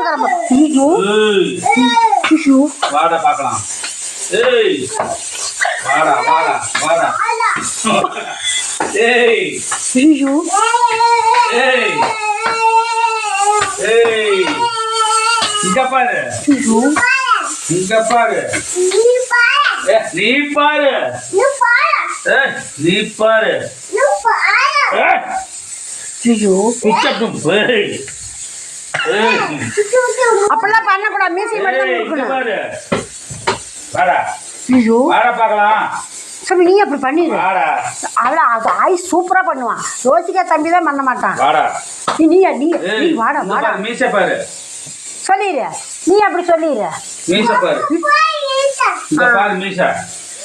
தரமா. ஐயோ ஐயோ, வாடா பார்க்கலாம். ஏய் வாடா வாடா வாடா. ஏய் ஐயோ ஏய் ஏய், இங்க பாரு, ஐயோ, இங்க பாரு. நீ பாரு, நீ பாரு. ஐயோ, பிச்சட்டும் போய். அப்படிலாம் பண்ணக்கூடாது. மீசை மட்டும் இங்க கொடுக்கணும். பாரு. வாடா ஐயோ வாடா பார்க்கலாம். சாமி, நீ அப்படி பண்ணிடு. வாடா அவளை அது ஆய் சூப்பரா பண்ணுவான். யோசிக்கா தம்பி தான் பண்ண மாட்டான். வாடா. நீ நீ நீ நீ வாடா இங்க வாடா பாரு, மீசை பாரு, சொல்லிடு. நீ அப்படி சொல்லிடு. மீசை பாரு. இந்த பாரு மீசை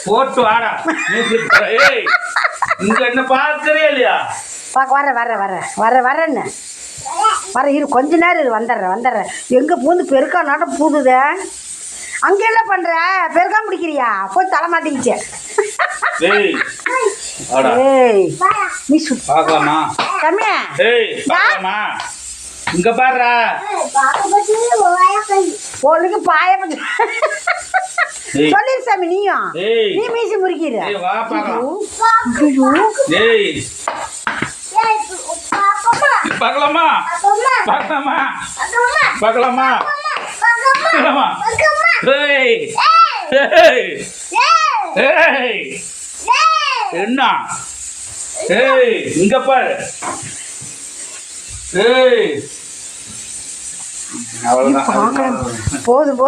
போட்டு வாடா. மீசை பாரு. ஏய் இங்க என்ன பார்க்கறே இல்லையா? வரேன்னு வர இரு, கொஞ்ச நேரம் இரு. வந்துடுறேன். எங்கே பூந்து பெருக்கா நாட்டம் பூதுத. அங்கே என்ன பண்ணுற? பெருக்கா முடிக்கிறியா? போய் தலை மாட்டிக்கிச்சு. ஏய் வாடா. ஏய் நீ பார்க்கலாமா? தம்பி, ஏய் பார்க்கலாமா? இங்க பாருடா. பொண்ணுக்கு பாய ஏய். சொல்லிரு சாமி. நீயும் ஏய். நீ மீசி முறிக்கிற. ஏய் வா பார்க்கலாம். ஐயோ, ஏய் பார்க்கலாமா? பார்க்கலாமா? பார்க்கலாமா? பார்க்கலாமா? ஏய் ஏய் ஏய் என்ன? ஏய் இங்க பாரு. ஏய் அவ்வளவுதான். போதும்